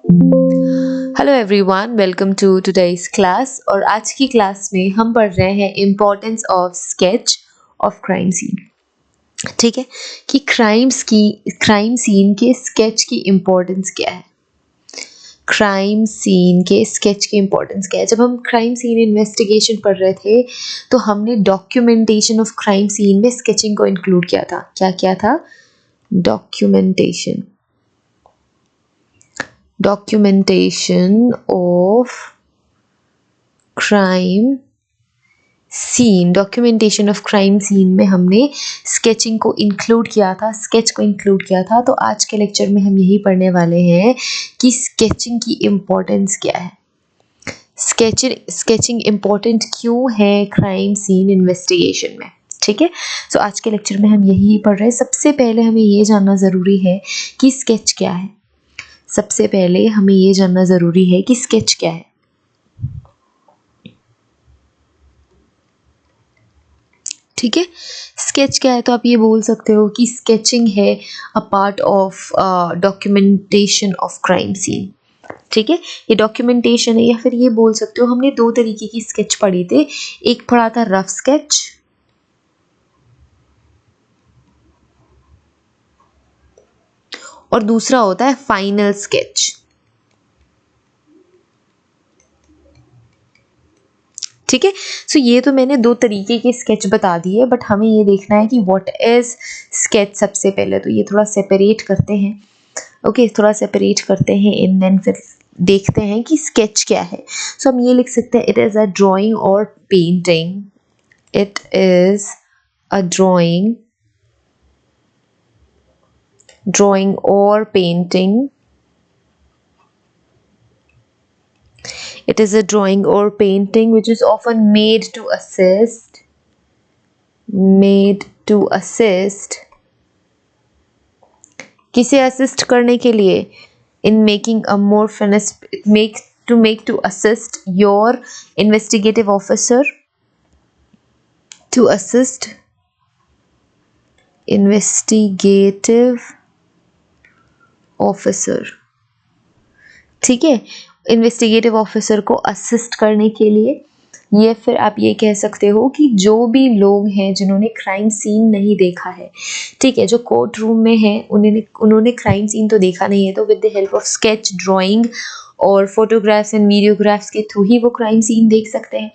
Hello everyone, welcome to today's class. और आज की क्लास में हम पढ़ रहे हैं importance of sketch of crime scene. ठीक है कि क्राइम सीन के स्केच की इम्पोर्टेंस क्या है। क्राइम सीन के स्केच की इम्पोर्टेंस क्या है। जब हम क्राइम सीन इन्वेस्टिगेशन पढ़ रहे थे तो हमने डॉक्यूमेंटेशन ऑफ क्राइम सीन में स्केचिंग को इंक्लूड किया था। क्या किया था? Documentation of crime scene. Documentation of crime scene में हमने स्केचिंग को इंक्लूड किया था, स्केच को इंक्लूड किया था। तो आज के लेक्चर में हम यही पढ़ने वाले हैं कि स्केचिंग की इम्पोर्टेंस क्या है। स्केचिंग इम्पोर्टेंट क्यों है क्राइम सीन इन्वेस्टिगेशन में। ठीक है, तो आज के लेक्चर में हम यही पढ़ रहे हैं। सबसे पहले हमें ये जानना ज़रूरी है कि स्केच क्या है। सबसे पहले हमें ये जानना ज़रूरी है कि स्केच क्या है। ठीक है, स्केच क्या है तो आप ये बोल सकते हो कि स्केचिंग है a part of documentation of crime scene. ठीक है, ये डॉक्यूमेंटेशन है, या फिर ये बोल सकते हो हमने दो तरीके की स्केच पढ़ी थे। एक पढ़ा था रफ स्केच और दूसरा होता है फाइनल स्केच। ठीक है, सो ये तो मैंने दो तरीके के स्केच बता दिए, बट हमें ये देखना है कि व्हाट इज स्केच। सबसे पहले तो ये थोड़ा सेपरेट करते हैं। ओके, थोड़ा सेपरेट करते हैं इन, देन फिर देखते हैं कि स्केच क्या है। सो हम ये लिख सकते हैं, इट इज़ अ ड्राइंग और painting. It is a drawing और painting. It is a drawing or painting which is often made to assist किसे असिस्ट करने के लिए? in making a more finished make to assist your investigative officer, to assist investigative officer। ठीक है, investigative officer को assist करने के लिए। ये फिर आप ये कह सकते हो कि जो भी लोग हैं जिन्होंने क्राइम सीन नहीं देखा है, ठीक है, जो कोर्ट रूम में हैं, उन्होंने क्राइम सीन तो देखा नहीं है, तो with the help of sketch, drawing और फोटोग्राफ्स एंड वीडियोग्राफ्स के थ्रू ही वो क्राइम सीन देख सकते हैं।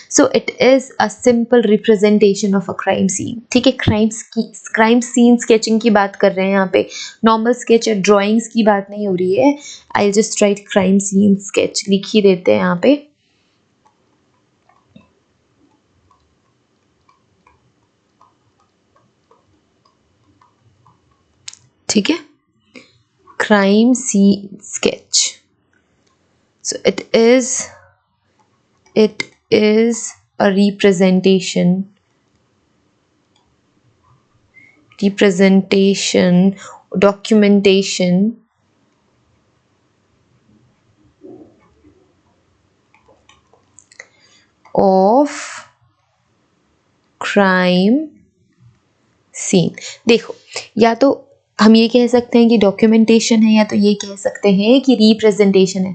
So it is a simple representation of a crime scene. ठीक है, क्राइम सीन स्केचिंग की बात कर रहे हैं यहाँ पे, नॉर्मल स्केच या ड्राइंग्स की बात नहीं हो रही है। I just write crime scene sketch, लिख ही देते हैं यहाँ पे। ठीक है, crime scene sketch. So it is a documentation of crime scene। देखो, या तो हम ये कह सकते हैं कि डॉक्यूमेंटेशन है, या तो ये कह सकते हैं कि रिप्रेजेंटेशन है।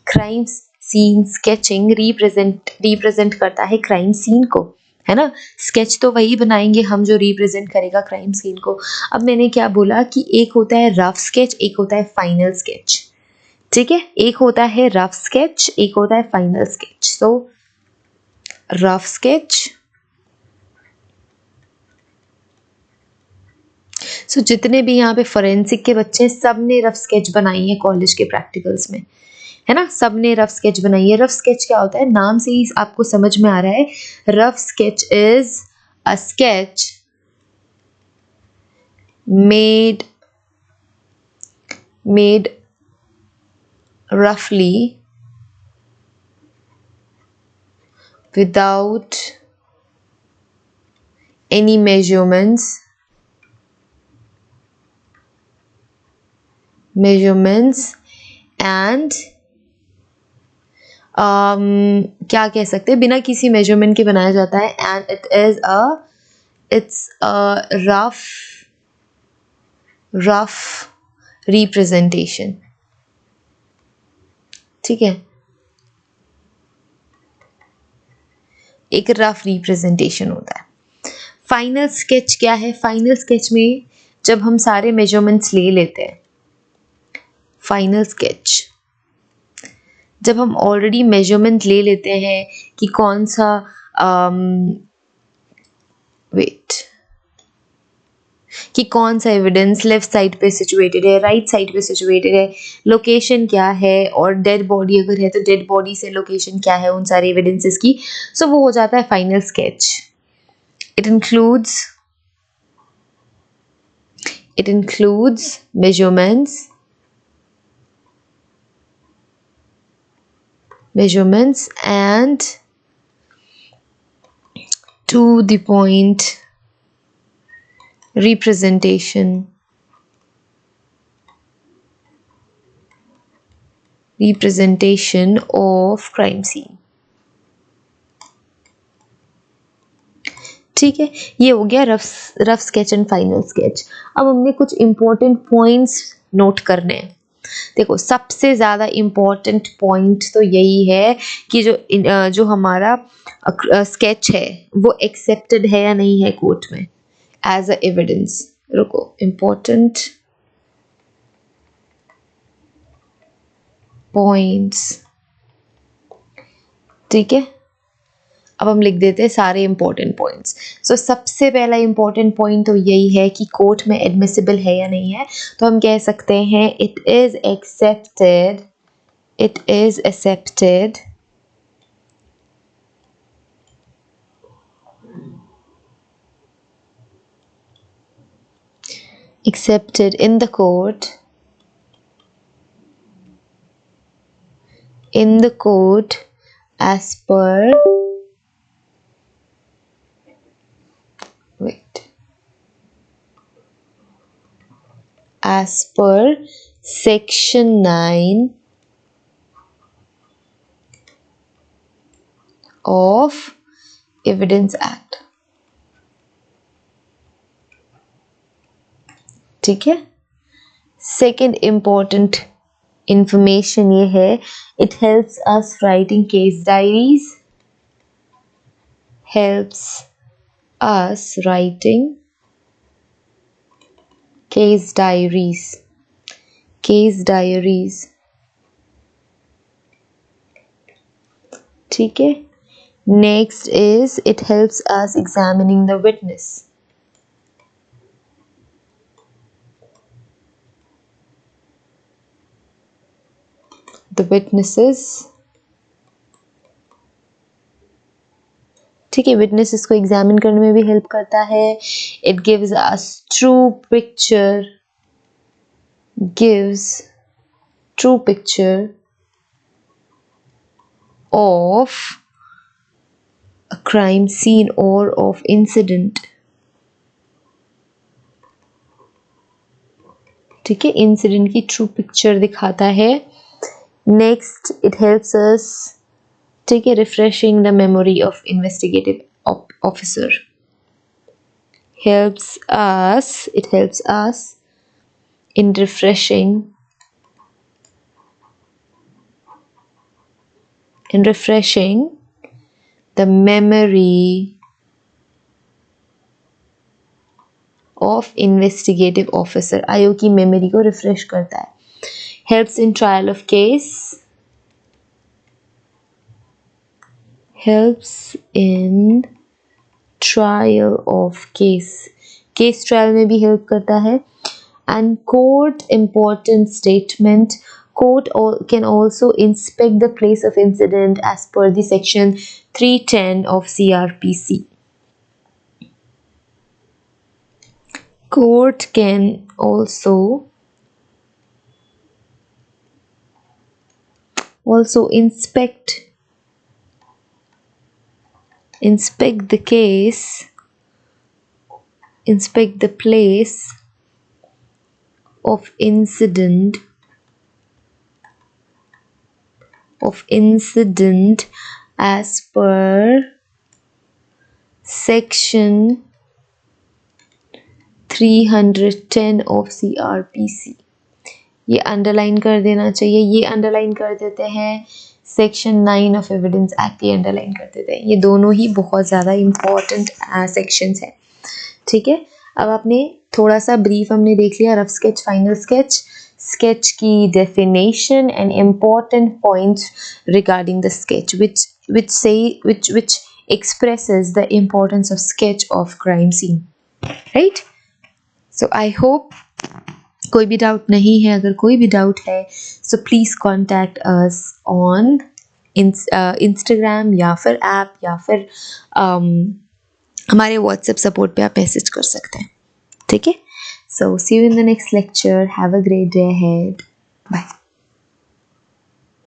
क्राइम सीन स्केचिंग रिप्रेजेंट करता है क्राइम सीन को, है ना। स्केच तो वही बनाएंगे हम जो रिप्रेजेंट करेगा क्राइम सीन को। अब मैंने क्या बोला कि एक होता है रफ स्केच, एक होता है फाइनल स्केच। ठीक है, एक होता है रफ स्केच, एक होता है final sketch. So rough sketch, so जितने भी यहाँ पे फोरेंसिक के बच्चे हैं, सब ने रफ स्केच बनाई है कॉलेज के प्रैक्टिकल्स में, है ना। सब ने रफ स्केच बनाई है। रफ स्केच क्या होता है, नाम से ही आपको समझ में आ रहा है। Rough sketch is a sketch made roughly without any measurements and क्या कह सकते हैं, बिना किसी मेजरमेंट के बनाया जाता है। And it's a rough representation. ठीक है, एक रफ रिप्रेजेंटेशन होता है। फाइनल स्केच क्या है? फाइनल स्केच में जब हम सारे मेजरमेंट्स ले लेते हैं, फाइनल स्केच जब हम ऑलरेडी मेजरमेंट ले लेते हैं कि कौन सा वेट कि कौन सा एविडेंस लेफ्ट साइड पे सिचुएटेड है, राइट साइड पे सिचुएटेड है, लोकेशन क्या है, और डेड बॉडी अगर है तो डेड बॉडी से लोकेशन क्या है उन सारे एविडेंसेस की, सो वो हो जाता है final sketch. It includes measurements and to the point representation of crime scene। ठीक है, ये हो गया rough sketch and final sketch. अब हमने कुछ इंपॉर्टेंट पॉइंट्स नोट करने हैं। देखो, सबसे ज़्यादा इम्पोर्टेंट पॉइंट तो यही है कि जो हमारा स्केच है वो एक्सेप्टेड है या नहीं है कोर्ट में एज अ एविडेंस। रुको, इम्पोर्टेंट पॉइंट्स, ठीक है, अब हम लिख देते हैं सारे इंपॉर्टेंट पॉइंट्स। सो सबसे पहला इंपॉर्टेंट पॉइंट तो यही है कि कोर्ट में एडमिसिबल है या नहीं है। तो हम कह सकते हैं it is accepted in the court as per section 9 of Evidence Act। ठीक है, सेकेंड इम्पोर्टेंट इंफॉर्मेशन ये है, it helps us writing case diaries, case diaries. ठीक है, next is it helps us examining the witness, ठीक है, witnesses को examine करने में भी हेल्प करता है। It gives us true picture of a crime scene or of incident। ठीक है, इंसिडेंट की ट्रू पिक्चर दिखाता है। नेक्स्ट, इट हेल्प्स अस, ठीक है, refreshing the memory of investigative officer. It helps us in refreshing the memory of investigative officer। IO की memory को refresh करता है। helps in trial of case, case trial में भी हेल्प करता है। and court important statement, court can also inspect the place of incident as per the section 310 of CRPC। court can also inspect the place of incident as per section 310 of CRPC। ये underline कर देना चाहिए, ये underline कर देते हैं, section 9 of evidence act ये underline कर देते हैं। ये दोनों ही बहुत ज़्यादा इम्पॉर्टेंट सेक्शंस हैं। ठीक है, अब आपने थोड़ा सा ब्रीफ हमने देख लिया, rough sketch, final sketch, sketch की definition and important points regarding the sketch which expresses the importance of sketch of crime scene, right? So I hope कोई भी डाउट नहीं है। अगर कोई भी डाउट है so please contact us on Instagram या फिर ऐप या फिर हमारे व्हाट्सएप सपोर्ट पे आप मैसेज कर सकते हैं। ठीक है, so see you in the next lecture. Have a great day ahead. Bye.